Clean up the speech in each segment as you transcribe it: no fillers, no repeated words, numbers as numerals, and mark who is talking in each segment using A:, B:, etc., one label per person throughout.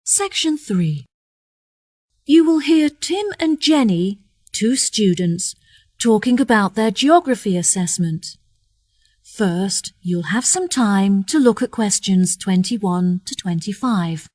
A: Section 3. You will hear Tim and Jenny, 2 students, talking about their geography assessment. First, you'll have some time to look at questions 21 to 25.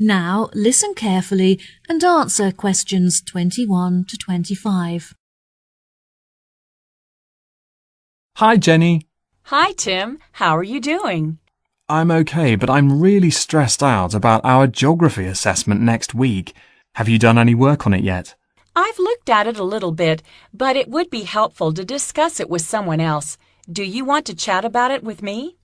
A: Now listen carefully and answer questions 21 to 25.
B: Hi, Jenny.
C: Hi, Tim. How are you doing?
B: I'm okay, but I'm really stressed out about our geography assessment next week. Have you done any work on it yet?
C: I've looked at it a little bit, but it would be helpful to discuss it with someone else. Do you want to chat about it with me?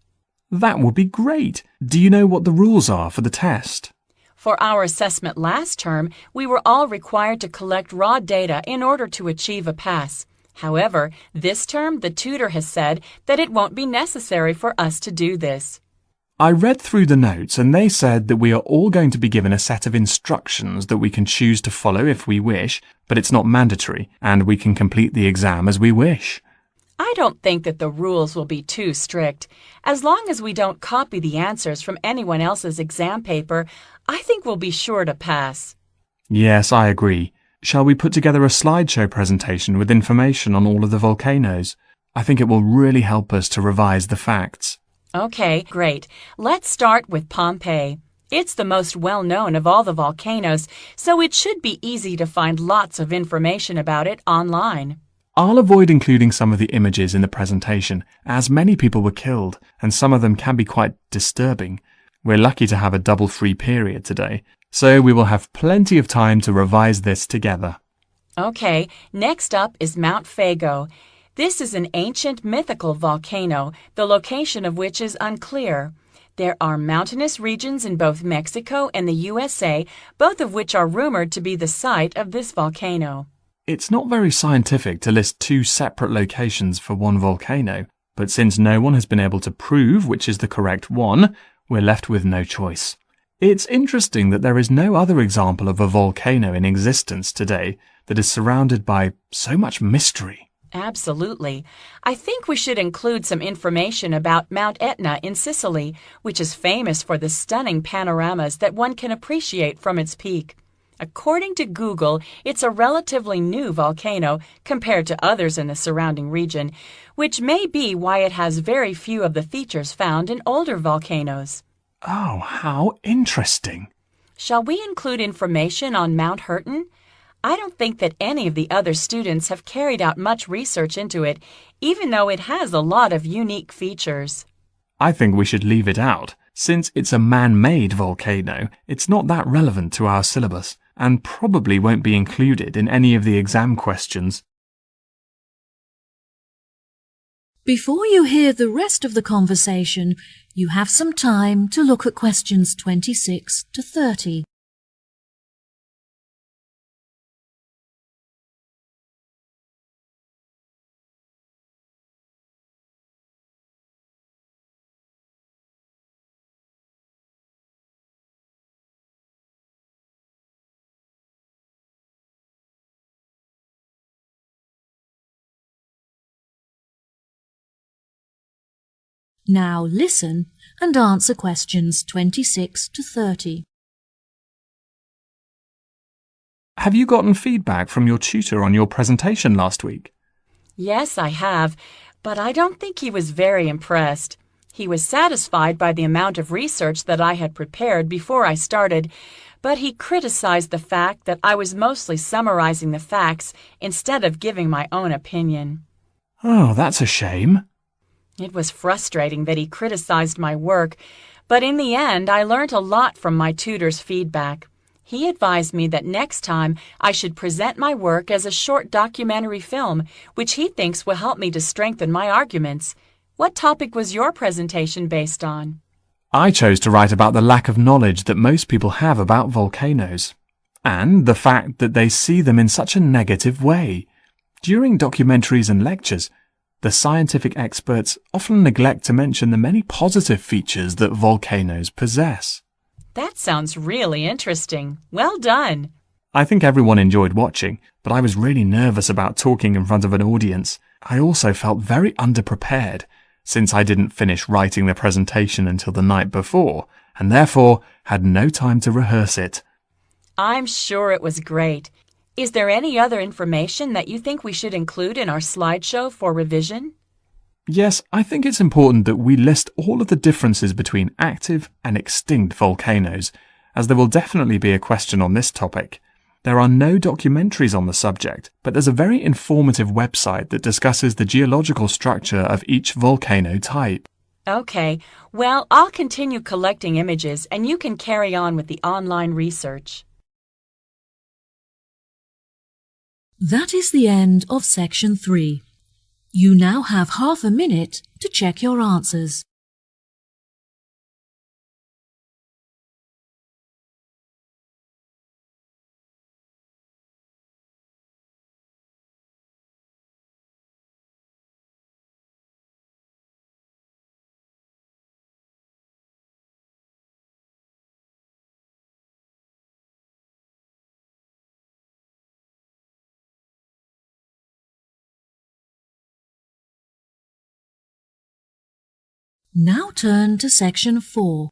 B: That would be great. Do you know what the rules are for the test?
C: For our assessment last term, we were all required to collect raw data in order to achieve a pass. However, this term the tutor has said that it won't be necessary for us to do this.
B: I read through the notes and they said that we are all going to be given a set of instructions that we can choose to follow if we wish, but it's not mandatory and we can complete the exam as we wish.
C: I don't think that the rules will be too strict. As long as we don't copy the answers from anyone else's exam paper, I think we'll be sure to pass.
B: Yes, I agree. Shall we put together a slideshow presentation with information on all of the volcanoes? I think it will really help us to revise the facts.
C: Okay, great. Let's start with Pompeii. It's the most well-known of all the volcanoes, so it should be easy to find lots of information about it online.
B: I'll avoid including some of the images in the presentation, as many people were killed, and some of them can be quite disturbing. We're lucky to have a double free period today, so we will have plenty of time to revise this together.
C: Okay, next up is Mount Fago. This is an ancient mythical volcano, the location of which is unclear. There are mountainous regions in both Mexico and the USA, both of which are rumored to be the site of this volcano.
B: It's not very scientific to list 2 separate locations for one volcano, but since no one has been able to prove which is the correct one, we're left with no choice. It's interesting that there is no other example of a volcano in existence today that is surrounded by so much mystery.
C: Absolutely. I think we should include some information about Mount Etna in Sicily, which is famous for the stunning panoramas that one can appreciate from its peak. According to Google, it's a relatively new volcano compared to others in the surrounding region, which may be why it has very few of the features found in older volcanoes.
B: Oh, how interesting.
C: Shall we include information on Mount Hurton? I don't think that any of the other students have carried out much research into it, even though it has a lot of unique features.
B: I think we should leave it out. Since it's a man-made volcano, it's not that relevant to our syllabus, and probably won't be included in any of the exam questions.
A: Before you hear the rest of the conversation, you have some time to look at questions 26 to 30. Now listen and answer questions 26 to 30.
B: Have you gotten feedback from your tutor on your presentation last week?
C: Yes, I have, but I don't think he was very impressed. He was satisfied by the amount of research that I had prepared before I started, but he criticized the fact that I was mostly summarizing the facts instead of giving my own opinion.
B: Oh, that's a shame.
C: It was frustrating that he criticized my work, but in the end I learned a lot from my tutor's feedback. He advised me that next time I should present my work as a short documentary film, which he thinks will help me to strengthen my arguments. What topic was your presentation based on?
B: I chose to write about the lack of knowledge that most people have about volcanoes, and the fact that they see them in such a negative way. During documentaries and lectures, the scientific experts often neglect to mention the many positive features that volcanoes possess.
C: That sounds really interesting. Well done.
B: I think everyone enjoyed watching, but I was really nervous about talking in front of an audience. I also felt very underprepared, since I didn't finish writing the presentation until the night before, and therefore had no time to rehearse it.
C: I'm sure it was great. Is there any other information that you think we should include in our slideshow for revision?
B: Yes, I think it's important that we list all of the differences between active and extinct volcanoes, as there will definitely be a question on this topic. There are no documentaries on the subject, but there's a very informative website that discusses the geological structure of each volcano type.
C: Okay, well, I'll continue collecting images and you can carry on with the online research.
A: That is the end of section 3. You now have half a minute to check your answers. Now turn to section 4.